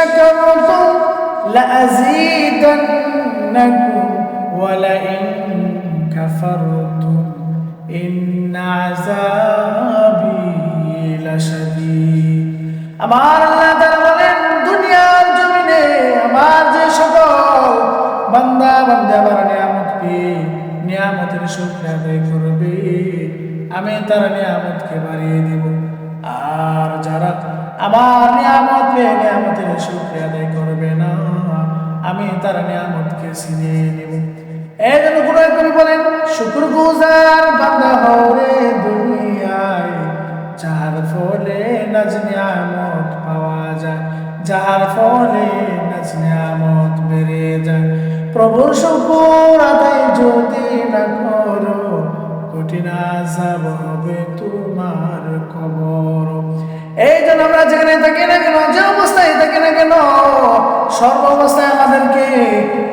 শাকারতুম লাযীদান্নাকুম ওয়া লাইন কাফারতুম ইন্না আযাবি লাশাদীদ। আমার আল্লাহ তাআলা বলেন, দুনিয়ার জমিনে আমার যে সকল বান্দা বান্দা আমার নিয়ামতের শুকরিয়া আদায় করবে, আমি তার নিয়ামতকে বাড়িয়ে দিব। আর যারা আমার নিয়ামতের শুকরিয়া আদায় করবে না, আমি তার নিয়ামতকে ছিনিয়ে নেব। এই জন্য কোরআন কবি বলেন, শুকরগুজার বান্দা হও রে দুনিয়ায়, যার ফলে নাজ নিয়ামত পাওয়া যায়, যার ফলে নাজ নিয়ামত বেড়ে যায়। প্রভুর শুকর আদায় যদি না করো, কঠিন আযাব হবে তোমার কবর। এই জন্য আমরা যেখানে থাকি না কেন, যে অবস্থায় থাকি না কেন, সর্ব অবস্থায় আমাদেরকে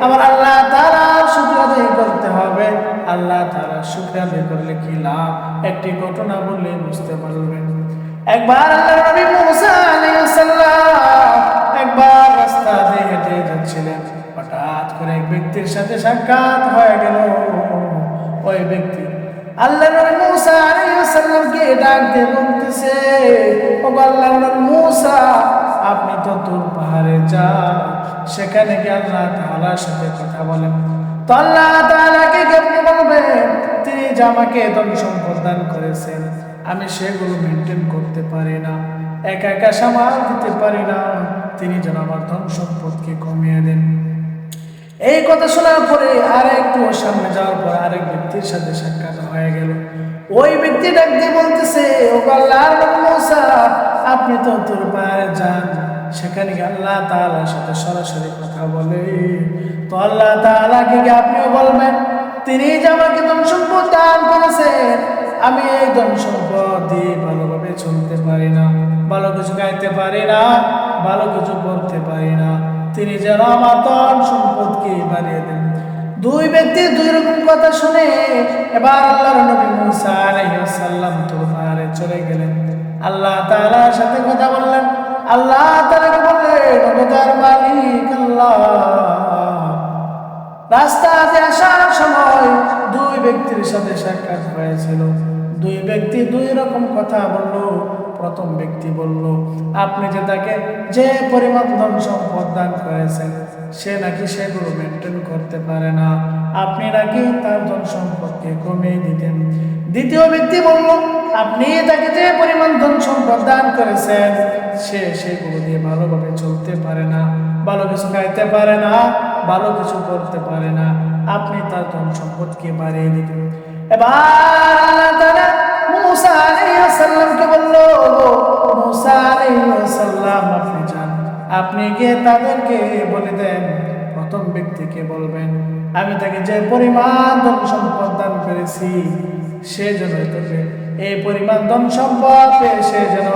আমার আল্লাহ তাআলার শুকর আদায় করতে হবে। আল্লাহ তাআলার শুকর আদায় করলে কি লাভ, একটি ঘটনা বললে বুঝতে পারবেন। একবার আল্লাহর নবী মুসা আলাইহিস সালাম একবার রাস্তা দিয়ে হেঁটে যাচ্ছিলেন, হঠাৎ করে এক ব্যক্তির সাথে সাক্ষাৎ হয়ে গেল। ওই ব্যক্তি আল্লাহর নবী মুসা আলাইহিস সালামকে ডাক দিয়ে বলতেছে, ও আল্লাহর নবী মুসা, আপনি তো তুর পাহাড়ে যান, সেখানে গিয়ে আল্লাহ তাআলার সাথে কথা বলেন। তো আল্লাহ তাআলাকে আপনি বলবেন, তিনি যে আমাকে ধন সম্পদ দান করেছেন, আমি সেগুলো মেনটেন করতে পারি না, একা একা সামাল দিতে পারি না, তিনি যেন আমার ধন সম্পদকে কমিয়ে দেন। এই কথা শোনার পরে আর একটু সামনে যাওয়ার পর আরেক ব্যক্তির সাথে সাক্ষাৎ হয়ে গেল। ওই ব্যক্তি ডাক দিয়ে বলতেছে, ও আল্লাহর নবী মুসা, আপনি তো তুর পাহাড়ে যান, সেখানে গিয়ে আল্লাহ তাআলার সাথে সরাসরি কথা বলে। তো আল্লাহ তাআলাকে কি আপনিও বলবেন, তিনি যে আমাকে ধন সম্পদ দান করেছেন, আমি এই ধন সম্পদ দিয়ে ভালোভাবে চলতে পারি না, ভালো কিছু গাইতে পারি না, ভালো কিছু করতে পারি না, তিনি যেন আমার ধন সম্পদকে বাড়িয়ে দেন। দুই ব্যক্তি দুই রকম কথা শুনে এবার আল্লাহর নবী মুসা আলাইহিস সালাম তুর পাহাড়ে চলে গেলেন, আল্লাহ তাআলার সাথে কথা বললেন। আল্লাহ তাআলাকে বললেন, ও তার মালিক আল্লাহ, রাস্তাতে আসার সময় দুই ব্যক্তির সাথে সাক্ষাৎ হয়েছিল, দুই ব্যক্তি দুই রকম কথা বলল। প্রথম ব্যক্তি বলল, আপনি যে তাকে যে পরিমাণ ধন সম্পদ দান করেছেন, সে নাকি সেগুলো মেনটেন করতে পারে না, আপনি নাকি তার ধন সম্পদকে কমিয়ে দিতেন। দ্বিতীয় ব্যক্তি বলল, আপনি তাকে যে পরিমাণ ধন সম্পদ দান করেছেন, সে সেগুলো দিয়ে ভালোভাবে চলতে পারে না, ভালো কিছু খাইতে পারে না, ভালো কিছু করতে পারে না, আপনি তার ধন সম্পদকে বাড়িয়ে দিতেন। এবার আল্লাহ তাআলা মুসা আলাইহিস সালামকে বলল, মুসা আলাইহিস সালাম, আপনি যান, আপনি গিয়ে তাদেরকে বলে দেন, প্রথম ব্যক্তিকে বলবেন, আমি তাকে যে পরিমাণ ধন সম্পদ দান করেছি, সে যেন তোকে এই পরিমাণ ধন সম্পদ পেয়ে সে যেন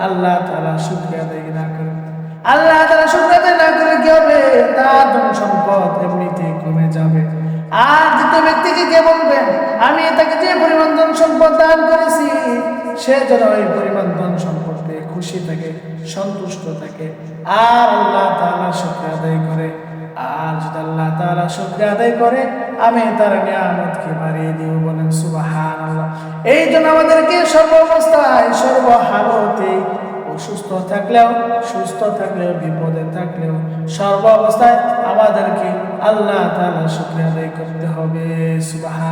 আল্লাহ তাআলা শুকরিয়া আদায় না করে। আল্লাহ তাআলা শুকরিয়া আদায় না করে কি হবে, তার ধন সম্পদ এমনিতেই কমে যাবে। আর দ্বিতীয় ব্যক্তিকে কে বলবেন, আমি তাকে যে পরিমাণ ধন সম্পদ দান করেছি, সে যেন এই পরিমাণ ধন সম্পদ পেয়ে খুশি থাকে, সন্তুষ্ট থাকে, আর আল্লাহ তাআলা শুকরিয়া আদায় করে। আর যদি আল্লাহ তাআলা শুকরিয়া আদায় করে, আমি তার নিয়ামতকে বাড়িয়ে দিব। বলেন সুবহানাল্লাহ। এই জন্য আমাদেরকে সর্ব অবস্থায় সর্ব হালতে, অসুস্থ থাকলেও সুস্থ থাকলেও বিপদে থাকলেও সর্ব অবস্থায় আমাদেরকে আল্লাহ তাআলা শুকরিয়া আদায় করতে হবে। সুবহান।